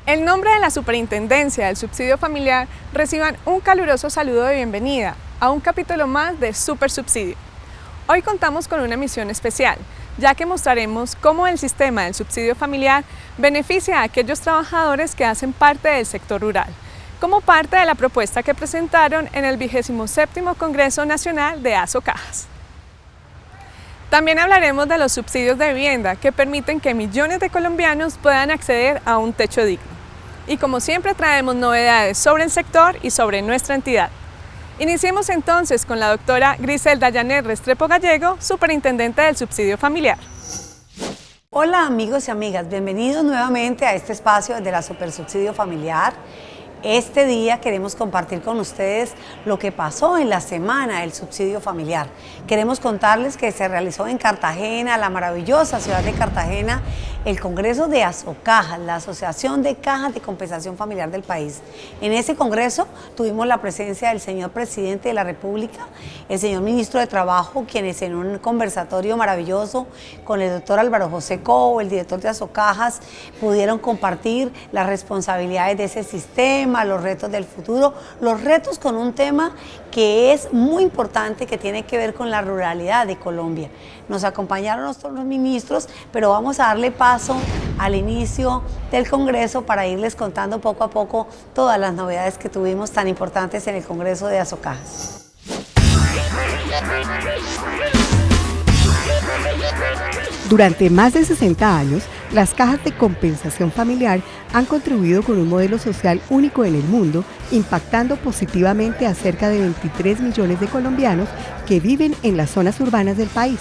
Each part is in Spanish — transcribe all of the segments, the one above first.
En nombre de la Superintendencia del Subsidio Familiar, reciban un caluroso saludo de bienvenida a un capítulo más de Super Subsidio. Hoy contamos con una misión especial, ya que mostraremos cómo el sistema del subsidio familiar beneficia a aquellos trabajadores que hacen parte del sector rural, como parte de la propuesta que presentaron en el 27º Congreso Nacional de Asocajas. También hablaremos de los subsidios de vivienda que permiten que millones de colombianos puedan acceder a un techo digno. Y como siempre traemos novedades sobre el sector y sobre nuestra entidad. Iniciemos entonces con la doctora Griselda Llaner Restrepo Gallego, Superintendente del Subsidio Familiar. Hola amigos y amigas, bienvenidos nuevamente a este espacio de la Super Subsidio Familiar. Este día queremos compartir con ustedes lo que pasó en la semana del subsidio familiar. Queremos contarles que se realizó en Cartagena, la maravillosa ciudad de Cartagena, el Congreso de Asocajas, la Asociación de Cajas de Compensación Familiar del país. En ese congreso tuvimos la presencia del señor Presidente de la República, el señor Ministro de Trabajo, quienes en un conversatorio maravilloso con el doctor Álvaro José Cobo, el director de Asocajas, pudieron compartir las responsabilidades de ese sistema, los retos del futuro, los retos con un tema que es muy importante, que tiene que ver con la ruralidad de Colombia. Nos acompañaron todos los ministros, pero vamos a darle paso al inicio del Congreso para irles contando poco a poco todas las novedades que tuvimos tan importantes en el Congreso de Asocajas. Durante más de 60 años, las cajas de compensación familiar han contribuido con un modelo social único en el mundo, impactando positivamente a cerca de 23 millones de colombianos que viven en las zonas urbanas del país.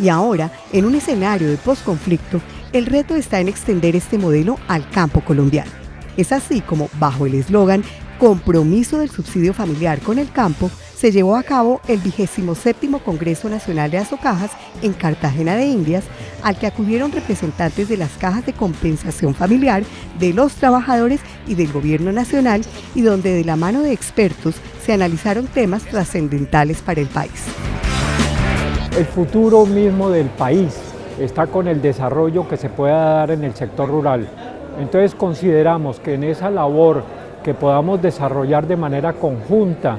Y ahora, en un escenario de posconflicto, el reto está en extender este modelo al campo colombiano. Es así como, bajo el eslogan Compromiso del Subsidio Familiar con el Campo, se llevó a cabo el 27º Congreso Nacional de Asocajas en Cartagena de Indias, al que acudieron representantes de las cajas de compensación familiar, de los trabajadores y del Gobierno Nacional, y donde de la mano de expertos se analizaron temas trascendentales para el país. El futuro mismo del país está con el desarrollo que se pueda dar en el sector rural. Entonces consideramos que en esa labor que podamos desarrollar de manera conjunta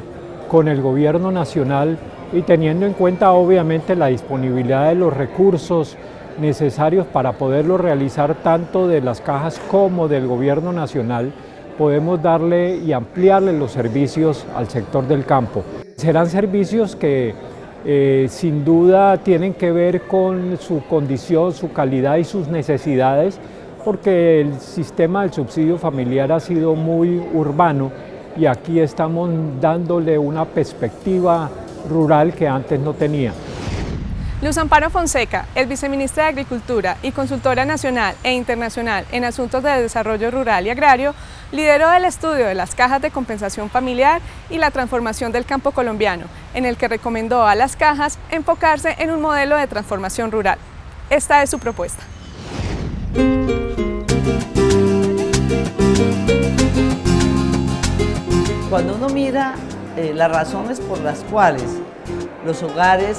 con el Gobierno Nacional y teniendo en cuenta obviamente la disponibilidad de los recursos necesarios para poderlo realizar tanto de las cajas como del Gobierno Nacional, podemos darle y ampliarle los servicios al sector del campo. Serán servicios que sin duda tienen que ver con su condición, su calidad y sus necesidades, porque el sistema del subsidio familiar ha sido muy urbano y aquí estamos dándole una perspectiva rural que antes no tenía. Luz Amparo Fonseca es viceministra de Agricultura y consultora nacional e internacional en asuntos de desarrollo rural y agrario, lideró el estudio de las cajas de compensación familiar y la transformación del campo colombiano, en el que recomendó a las cajas enfocarse en un modelo de transformación rural. Esta es su propuesta. Cuando uno mira las razones por las cuales los hogares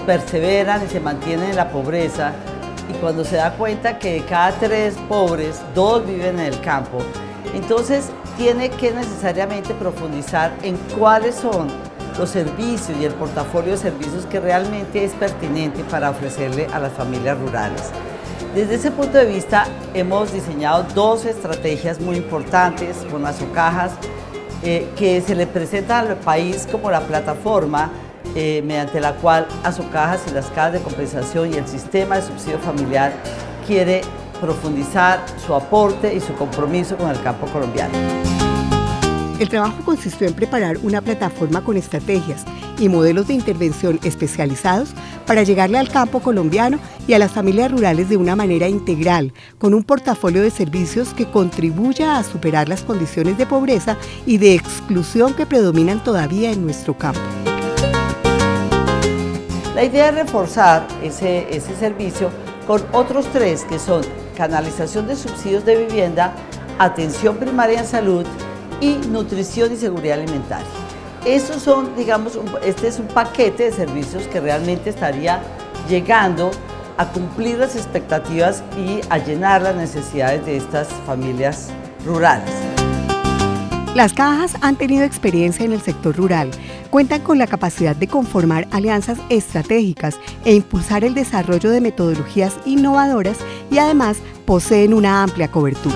perseveran y se mantienen en la pobreza, y cuando se da cuenta que de cada 3 pobres, 2 viven en el campo, entonces tiene que necesariamente profundizar en cuáles son los servicios y el portafolio de servicios que realmente es pertinente para ofrecerle a las familias rurales. Desde ese punto de vista hemos diseñado 2 estrategias muy importantes con Asocajas, que se le presenta al país como la plataforma mediante la cual Asocajas y las cajas de compensación y el sistema de subsidio familiar quiere profundizar su aporte y su compromiso con el campo colombiano. El trabajo consistió en preparar una plataforma con estrategias y modelos de intervención especializados para llegarle al campo colombiano y a las familias rurales de una manera integral, con un portafolio de servicios que contribuya a superar las condiciones de pobreza y de exclusión que predominan todavía en nuestro campo. La idea es reforzar ese servicio con otros 3, que son canalización de subsidios de vivienda, atención primaria en salud y nutrición y seguridad alimentaria. Esos son, digamos, este es un paquete de servicios que realmente estaría llegando a cumplir las expectativas y a llenar las necesidades de estas familias rurales. Las cajas han tenido experiencia en el sector rural, cuentan con la capacidad de conformar alianzas estratégicas e impulsar el desarrollo de metodologías innovadoras y además poseen una amplia cobertura.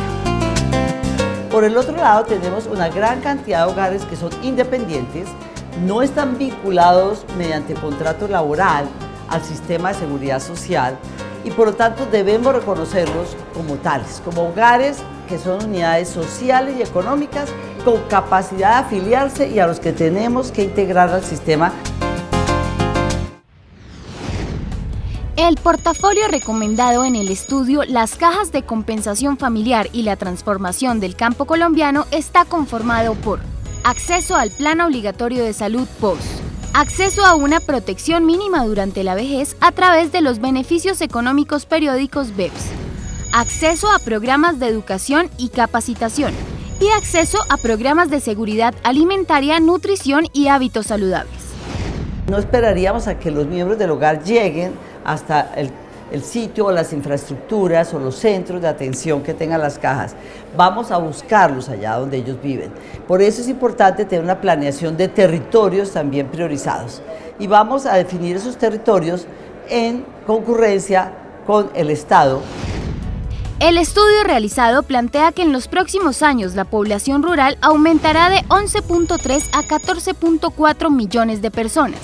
Por el otro lado tenemos una gran cantidad de hogares que son independientes, no están vinculados mediante contrato laboral al sistema de seguridad social y por lo tanto debemos reconocerlos como tales, como hogares que son unidades sociales y económicas con capacidad de afiliarse y a los que tenemos que integrar al sistema. El portafolio recomendado en el estudio Las cajas de compensación familiar y la transformación del campo colombiano está conformado por acceso al plan obligatorio de salud POS, acceso a una protección mínima durante la vejez a través de los beneficios económicos periódicos BEPS, acceso a programas de educación y capacitación y acceso a programas de seguridad alimentaria, nutrición y hábitos saludables. No esperaríamos a que los miembros del hogar lleguen hasta el sitio o las infraestructuras o los centros de atención que tengan las cajas. Vamos a buscarlos allá donde ellos viven. Por eso es importante tener una planeación de territorios también priorizados. Y vamos a definir esos territorios en concurrencia con el Estado. El estudio realizado plantea que en los próximos años la población rural aumentará de 11.3 a 14.4 millones de personas.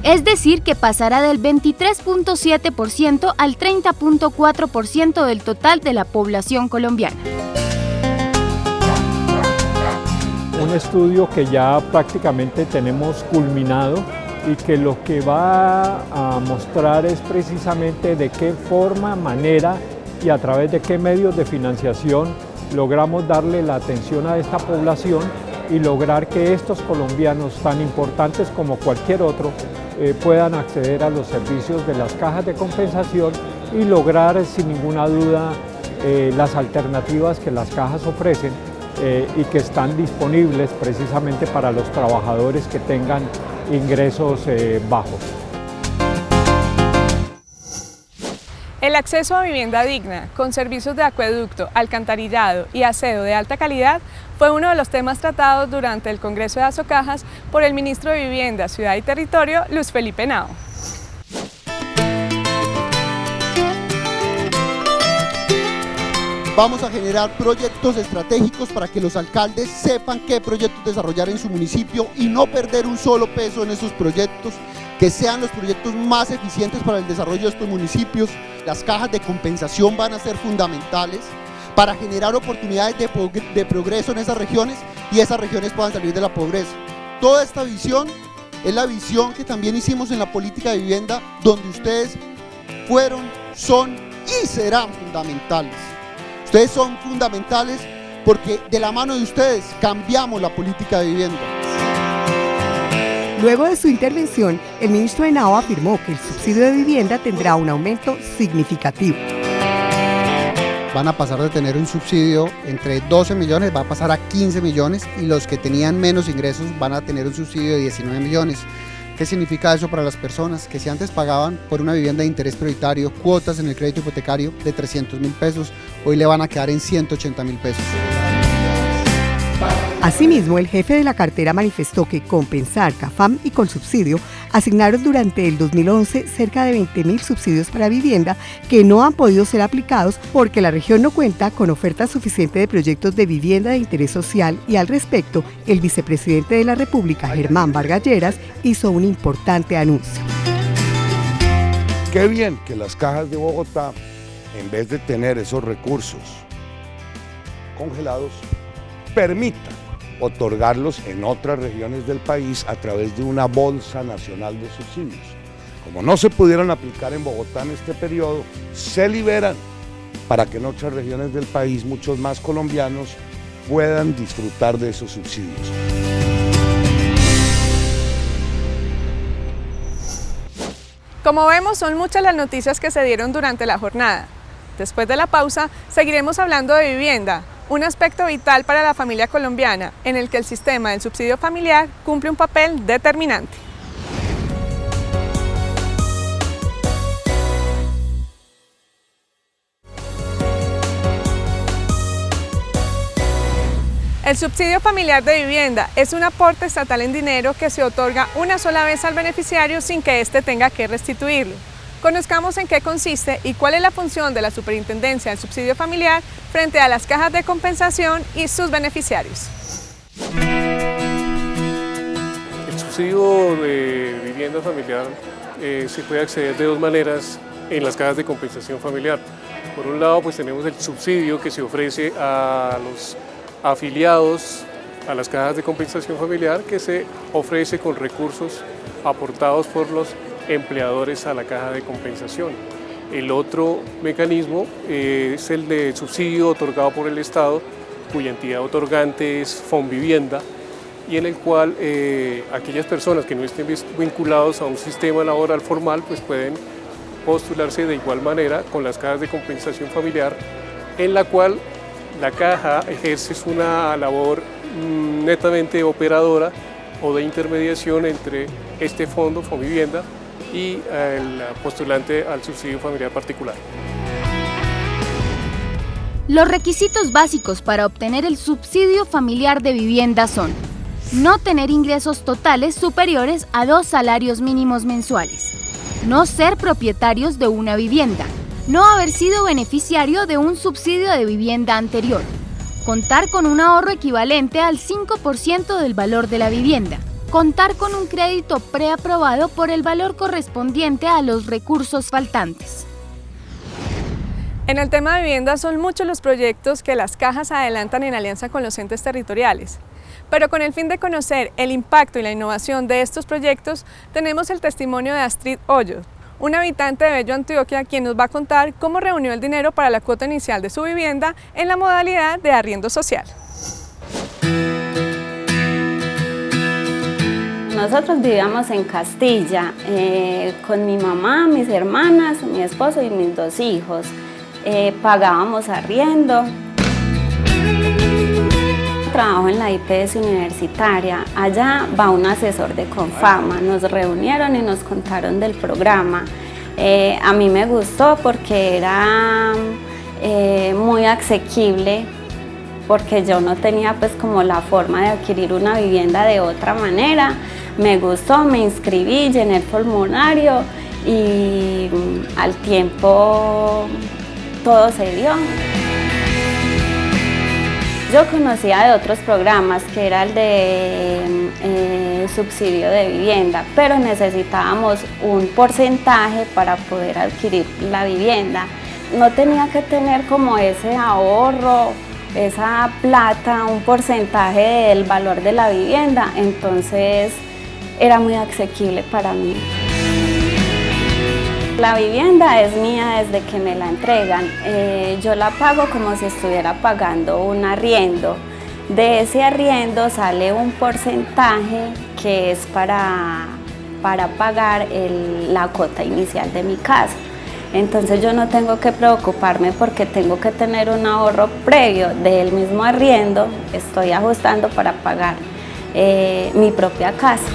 Es decir, que pasará del 23.7% al 30.4% del total de la población colombiana. Un estudio que ya prácticamente tenemos culminado y que lo que va a mostrar es precisamente de qué forma, manera y a través de qué medios de financiación logramos darle la atención a esta población y lograr que estos colombianos tan importantes como cualquier otro puedan acceder a los servicios de las cajas de compensación y lograr sin ninguna duda las alternativas que las cajas ofrecen y que están disponibles precisamente para los trabajadores que tengan ingresos bajos. El acceso a vivienda digna, con servicios de acueducto, alcantarillado y aseo de alta calidad, fue uno de los temas tratados durante el Congreso de Asocajas por el ministro de Vivienda, Ciudad y Territorio, Luis Felipe Henao. Vamos a generar proyectos estratégicos para que los alcaldes sepan qué proyectos desarrollar en su municipio y no perder un solo peso en esos proyectos, que sean los proyectos más eficientes para el desarrollo de estos municipios. Las cajas de compensación van a ser fundamentales para generar oportunidades de progreso en esas regiones y esas regiones puedan salir de la pobreza. Toda esta visión es la visión que también hicimos en la política de vivienda, donde ustedes fueron, son y serán fundamentales. Ustedes son fundamentales porque de la mano de ustedes cambiamos la política de vivienda. Luego de su intervención, el ministro Henao afirmó que el subsidio de vivienda tendrá un aumento significativo. Van a pasar de tener un subsidio entre 12 millones, va a pasar a 15 millones y los que tenían menos ingresos van a tener un subsidio de 19 millones. ¿Qué significa eso para las personas? Que si antes pagaban por una vivienda de interés prioritario cuotas en el crédito hipotecario de 300.000 pesos, hoy le van a quedar en 180.000 pesos. Asimismo, el jefe de la cartera manifestó que Compensar, CAFAM y Colsubsidio asignaron durante el 2011 cerca de 20.000 subsidios para vivienda que no han podido ser aplicados porque la región no cuenta con oferta suficiente de proyectos de vivienda de interés social y al respecto, el vicepresidente de la República, Germán Vargas Lleras, hizo un importante anuncio. Qué bien que las cajas de Bogotá, en vez de tener esos recursos congelados, permitan otorgarlos en otras regiones del país a través de una bolsa nacional de subsidios. Como no se pudieron aplicar en Bogotá en este periodo, se liberan para que en otras regiones del país muchos más colombianos puedan disfrutar de esos subsidios. Como vemos, son muchas las noticias que se dieron durante la jornada. Después de la pausa, seguiremos hablando de vivienda, un aspecto vital para la familia colombiana, en el que el sistema del subsidio familiar cumple un papel determinante. El subsidio familiar de vivienda es un aporte estatal en dinero que se otorga una sola vez al beneficiario sin que éste tenga que restituirlo. Conozcamos en qué consiste y cuál es la función de la Superintendencia del Subsidio Familiar frente a las cajas de compensación y sus beneficiarios. El subsidio de vivienda familiar se puede acceder de dos maneras en las cajas de compensación familiar. Por un lado, pues tenemos el subsidio que se ofrece a los afiliados a las cajas de compensación familiar, que se ofrece con recursos aportados por los empleadores a la caja de compensación. El otro mecanismo es el de subsidio otorgado por el Estado, cuya entidad otorgante es Fonvivienda, y en el cual aquellas personas que no estén vinculados a un sistema laboral formal pues pueden postularse de igual manera con las cajas de compensación familiar, en la cual la caja ejerce una labor netamente operadora o de intermediación entre este fondo, Fonvivienda, y el postulante al subsidio familiar particular. Los requisitos básicos para obtener el subsidio familiar de vivienda son: no tener ingresos totales superiores a 2 salarios mínimos mensuales, no ser propietarios de una vivienda, no haber sido beneficiario de un subsidio de vivienda anterior, contar con un ahorro equivalente al 5% del valor de la vivienda, contar con un crédito preaprobado por el valor correspondiente a los recursos faltantes. En el tema de vivienda son muchos los proyectos que las cajas adelantan en alianza con los entes territoriales. Pero con el fin de conocer el impacto y la innovación de estos proyectos, tenemos el testimonio de Astrid Hoyos, una habitante de Bello, Antioquia, quien nos va a contar cómo reunió el dinero para la cuota inicial de su vivienda en la modalidad de arriendo social. Nosotros vivíamos en Castilla con mi mamá, mis hermanas, mi esposo y mis 2 hijos. Pagábamos arriendo. Trabajo en la IPS universitaria. Allá va un asesor de Confama. Nos reunieron y nos contaron del programa. A mí me gustó porque era muy asequible, porque yo no tenía pues como la forma de adquirir una vivienda de otra manera. Me gustó, me inscribí, llené el formulario y al tiempo todo se dio. Yo conocía de otros programas, que era el de subsidio de vivienda, pero necesitábamos un porcentaje para poder adquirir la vivienda. No tenía que tener como ese ahorro, esa plata, un porcentaje del valor de la vivienda, entonces era muy asequible para mí. La vivienda es mía desde que me la entregan. Yo la pago como si estuviera pagando un arriendo. De ese arriendo sale un porcentaje que es para pagar la cuota inicial de mi casa. Entonces yo no tengo que preocuparme porque tengo que tener un ahorro previo del mismo arriendo. Estoy ajustando para pagar mi propia casa.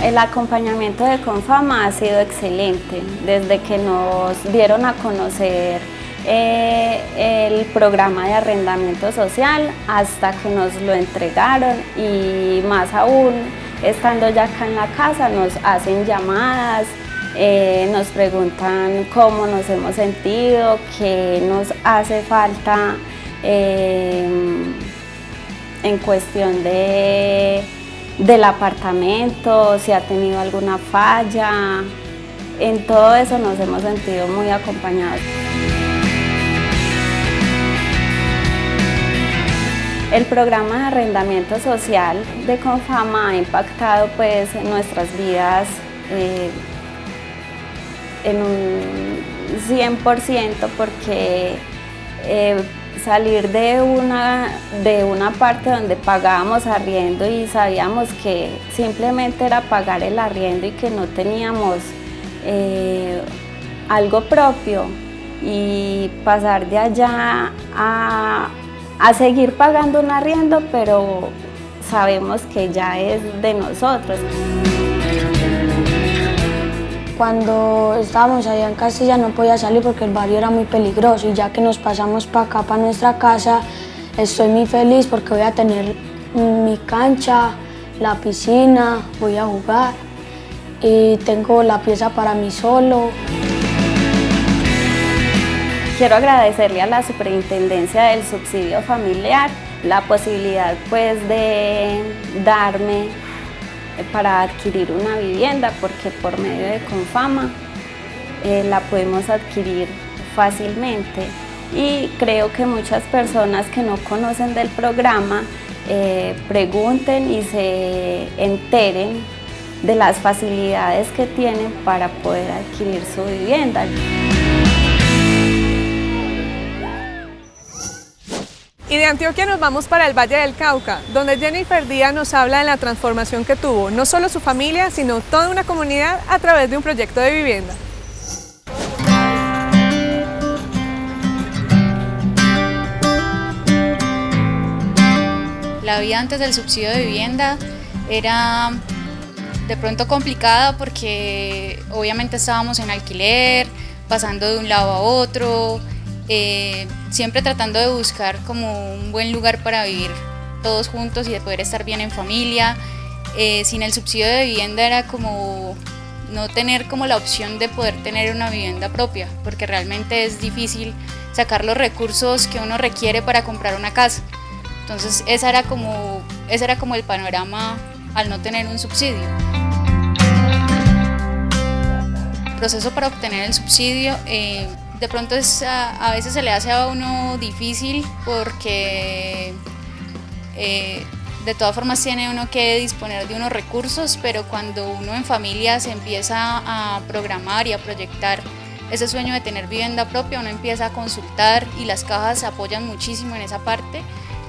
El acompañamiento de Confama ha sido excelente. Desde que nos dieron a conocer el programa de arrendamiento social hasta que nos lo entregaron, y más aún estando ya acá en la casa nos hacen llamadas, nos preguntan cómo nos hemos sentido, qué nos hace falta en cuestión del apartamento, si ha tenido alguna falla. En todo eso nos hemos sentido muy acompañados. El programa de arrendamiento social de Confama ha impactado pues en nuestras vidas en un 100%, porque salir de una parte donde pagábamos arriendo y sabíamos que simplemente era pagar el arriendo y que no teníamos algo propio, y pasar de allá a seguir pagando un arriendo, pero sabemos que ya es de nosotros. Cuando estábamos allá en Castilla no podía salir porque el barrio era muy peligroso, y ya que nos pasamos para acá, para nuestra casa, estoy muy feliz porque voy a tener mi cancha, la piscina, voy a jugar y tengo la pieza para mí solo. Quiero agradecerle a la Superintendencia del Subsidio Familiar la posibilidad pues de darme para adquirir una vivienda, porque por medio de Confama la podemos adquirir fácilmente, y creo que muchas personas que no conocen del programa pregunten y se enteren de las facilidades que tienen para poder adquirir su vivienda. Y de Antioquia nos vamos para el Valle del Cauca, donde Jennifer Díaz nos habla de la transformación que tuvo no solo su familia, sino toda una comunidad a través de un proyecto de vivienda. La vida antes del subsidio de vivienda era de pronto complicada porque obviamente estábamos en alquiler, pasando de un lado a otro, siempre tratando de buscar como un buen lugar para vivir todos juntos y de poder estar bien en familia. Sin el subsidio de vivienda era como no tener como la opción de poder tener una vivienda propia, porque realmente es difícil sacar los recursos que uno requiere para comprar una casa. Entonces ese era como el panorama al no tener un subsidio. El proceso para obtener el subsidio de pronto a veces se le hace a uno difícil porque de todas formas tiene uno que disponer de unos recursos, pero cuando uno en familia se empieza a programar y a proyectar ese sueño de tener vivienda propia, uno empieza a consultar y las cajas apoyan muchísimo en esa parte.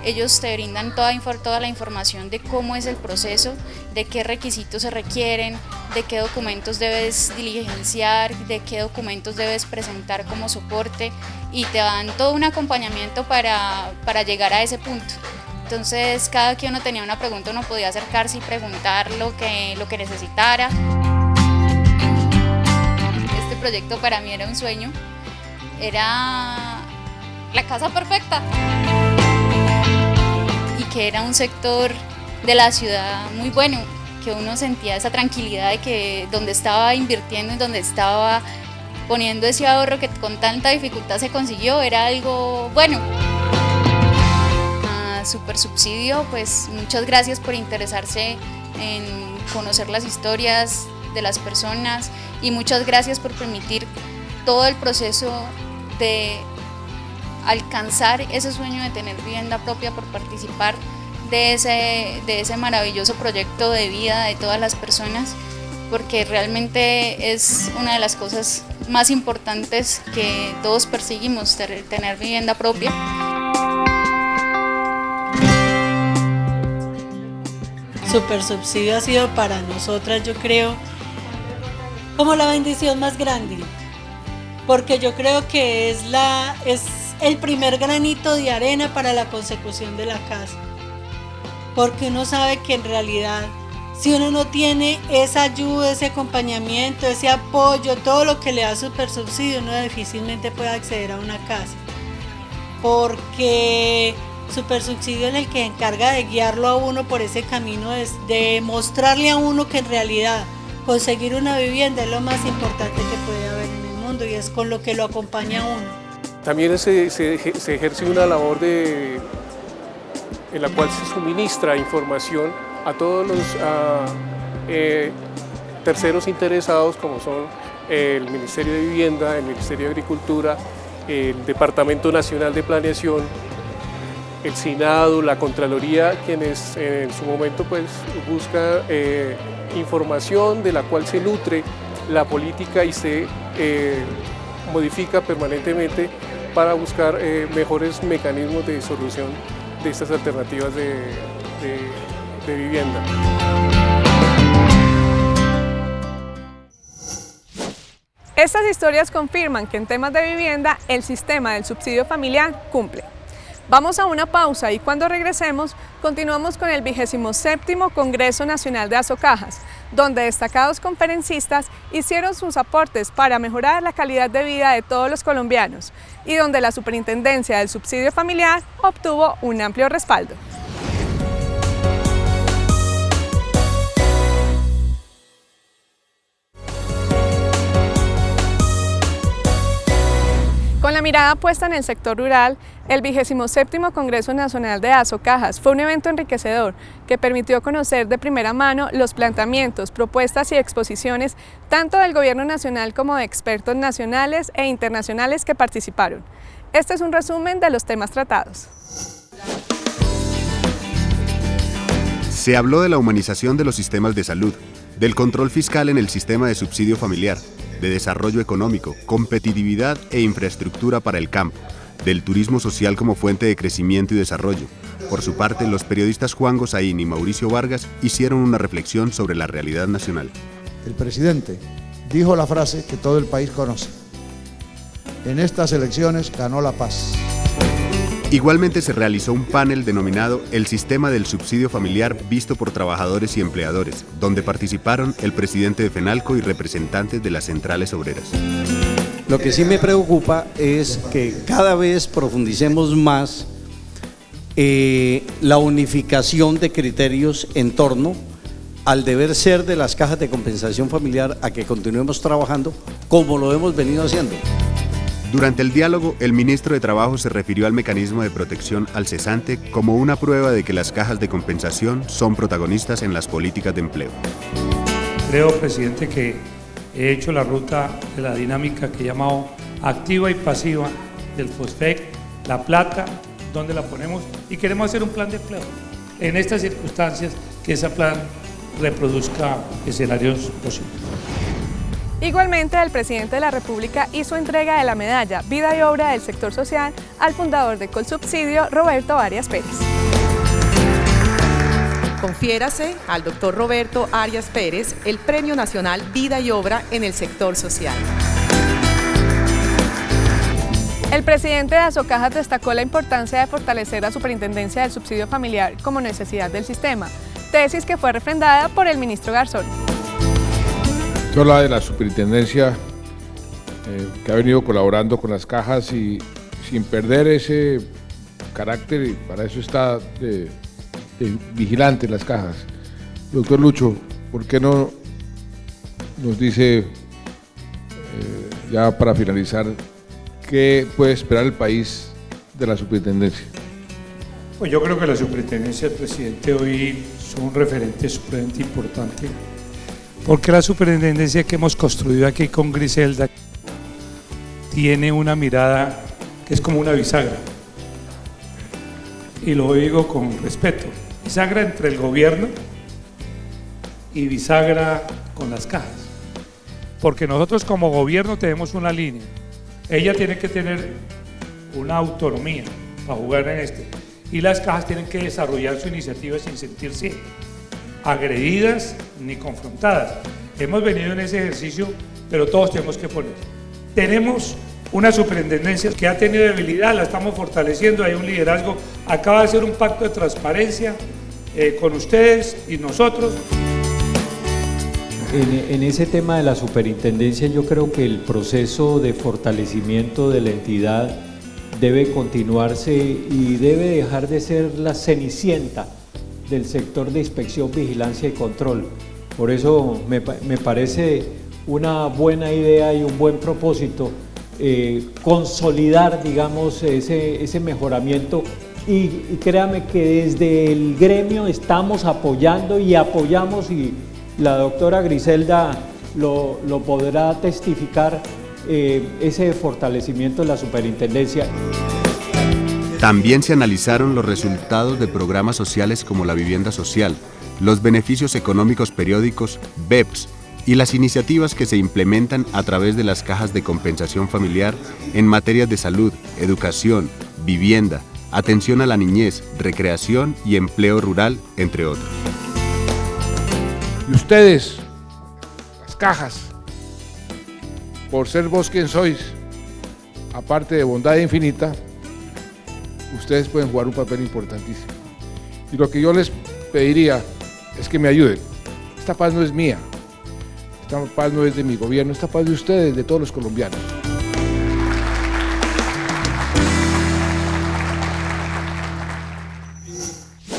Ellos te brindan toda la información de cómo es el proceso, de qué requisitos se requieren, de qué documentos debes diligenciar, de qué documentos debes presentar como soporte, y te dan todo un acompañamiento para llegar a ese punto. Entonces cada que uno tenía una pregunta uno podía acercarse y preguntar lo que necesitara. Este proyecto para mí era un sueño, era la casa perfecta. Que era un sector de la ciudad muy bueno, que uno sentía esa tranquilidad de que donde estaba invirtiendo y donde estaba poniendo ese ahorro que con tanta dificultad se consiguió era algo bueno. A Super Subsidio, pues muchas gracias por interesarse en conocer las historias de las personas y muchas gracias por permitir todo el proceso de alcanzar ese sueño de tener vivienda propia, por participar de ese maravilloso proyecto de vida de todas las personas, porque realmente es una de las cosas más importantes que todos perseguimos, tener vivienda propia. Super Subsidio ha sido para nosotras, yo creo, como la bendición más grande, porque yo creo que es el primer granito de arena para la consecución de la casa, porque uno sabe que en realidad si uno no tiene esa ayuda, ese acompañamiento, ese apoyo, todo lo que le da Super Subsidio, uno difícilmente puede acceder a una casa, porque Super Subsidio es el que encarga de guiarlo a uno por ese camino, de mostrarle a uno que en realidad conseguir una vivienda es lo más importante que puede haber en el mundo y es con lo que lo acompaña a uno. También se ejerce una labor en la cual se suministra información a todos los terceros interesados, como son el Ministerio de Vivienda, el Ministerio de Agricultura, el Departamento Nacional de Planeación, el SINADU, la Contraloría, quienes en su momento pues, buscan información de la cual se nutre la política y se modifica permanentemente para buscar mejores mecanismos de solución de estas alternativas de vivienda. Estas historias confirman que en temas de vivienda el sistema del subsidio familiar cumple. Vamos a una pausa y cuando regresemos continuamos con el 27º Congreso Nacional de Asocajas, donde destacados conferencistas hicieron sus aportes para mejorar la calidad de vida de todos los colombianos y donde la Superintendencia del Subsidio Familiar obtuvo un amplio respaldo. Con la mirada puesta en el sector rural, el 27º Congreso Nacional de Asocajas fue un evento enriquecedor que permitió conocer de primera mano los planteamientos, propuestas y exposiciones tanto del Gobierno Nacional como de expertos nacionales e internacionales que participaron. Este es un resumen de los temas tratados. Se habló de la humanización de los sistemas de salud, del control fiscal en el sistema de subsidio familiar, de desarrollo económico, competitividad e infraestructura para el campo, del turismo social como fuente de crecimiento y desarrollo. Por su parte, los periodistas Juan Gozaín y Mauricio Vargas hicieron una reflexión sobre la realidad nacional. El presidente dijo la frase que todo el país conoce: en estas elecciones ganó la paz. Igualmente se realizó un panel denominado El Sistema del Subsidio Familiar visto por trabajadores y empleadores, donde participaron el presidente de FENALCO y representantes de las centrales obreras. Lo que sí me preocupa es que cada vez profundicemos más la unificación de criterios en torno al deber ser de las cajas de compensación familiar, a que continuemos trabajando como lo hemos venido haciendo. Durante el diálogo, el ministro de Trabajo se refirió al mecanismo de protección al cesante como una prueba de que las cajas de compensación son protagonistas en las políticas de empleo. Creo, presidente, que he hecho la ruta de la dinámica que he llamado activa y pasiva del FOSFEC, la plata, dónde la ponemos, y queremos hacer un plan de empleo. En estas circunstancias, que ese plan reproduzca escenarios posibles. Igualmente, el presidente de la República hizo entrega de la medalla Vida y Obra del Sector Social al fundador de Colsubsidio, Roberto Arias Pérez. Confiérase al doctor Roberto Arias Pérez el Premio Nacional Vida y Obra en el Sector Social. El presidente de Asocajas destacó la importancia de fortalecer la Superintendencia del Subsidio Familiar como necesidad del sistema, tesis que fue refrendada por el ministro Garzón. Se habla de la superintendencia que ha venido colaborando con las cajas y sin perder ese carácter, y para eso está de vigilante las cajas. Doctor Lucho, ¿por qué no nos dice, ya para finalizar, qué puede esperar el país de la superintendencia? Pues yo creo que la superintendencia del presidente hoy son un referente supremamente importante, porque la superintendencia que hemos construido aquí con Griselda tiene una mirada que es como una bisagra, y lo digo con respeto, bisagra entre el gobierno y bisagra con las cajas, porque nosotros como gobierno tenemos una línea, ella tiene que tener una autonomía para jugar en y las cajas tienen que desarrollar su iniciativa sin sentirse agredidas ni confrontadas. Hemos venido en ese ejercicio, pero todos tenemos que poner. Tenemos una superintendencia que ha tenido debilidad, la estamos fortaleciendo, hay un liderazgo, acaba de hacer un pacto de transparencia con ustedes y nosotros. En ese tema de la superintendencia, yo creo que el proceso de fortalecimiento de la entidad debe continuarse y debe dejar de ser la cenicienta del sector de inspección, vigilancia y control. Por eso me parece una buena idea y un buen propósito consolidar, digamos, ese mejoramiento, y créame que desde el gremio estamos apoyando y apoyamos, y la doctora Griselda lo podrá testificar, ese fortalecimiento de la superintendencia. También se analizaron los resultados de programas sociales como la vivienda social, los beneficios económicos periódicos, BEPS, y las iniciativas que se implementan a través de las cajas de compensación familiar en materias de salud, educación, vivienda, atención a la niñez, recreación y empleo rural, entre otros. Y ustedes, las cajas, por ser vos quien sois, aparte de bondad infinita, ustedes pueden jugar un papel importantísimo. Y lo que yo les pediría es que me ayuden. esta paz no es mía, esta paz no es de mi gobierno, esta paz de ustedes, de todos los colombianos.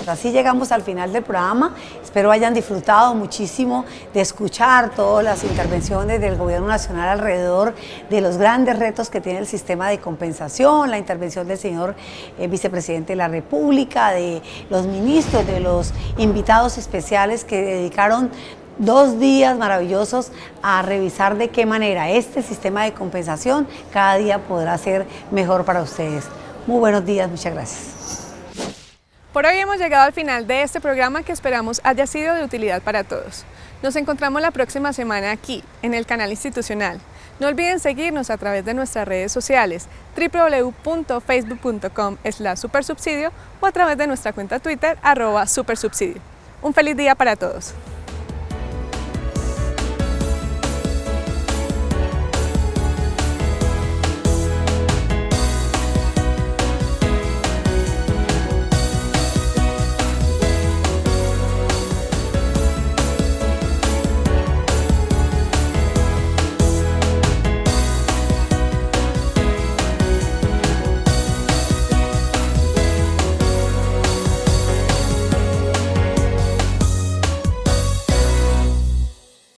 Así llegamos al final del programa. Espero hayan disfrutado muchísimo de escuchar todas las intervenciones del Gobierno Nacional alrededor de los grandes retos que tiene el sistema de compensación, la intervención del señor vicepresidente de la República, de los ministros, de los invitados especiales que dedicaron 2 días maravillosos a revisar de qué manera este sistema de compensación cada día podrá ser mejor para ustedes. Muy buenos días, muchas gracias. Por hoy hemos llegado al final de este programa que esperamos haya sido de utilidad para todos. Nos encontramos la próxima semana aquí, en el canal institucional. No olviden seguirnos a través de nuestras redes sociales www.facebook.com/supersubsidio o a través de nuestra cuenta Twitter @supersubsidio. Un feliz día para todos.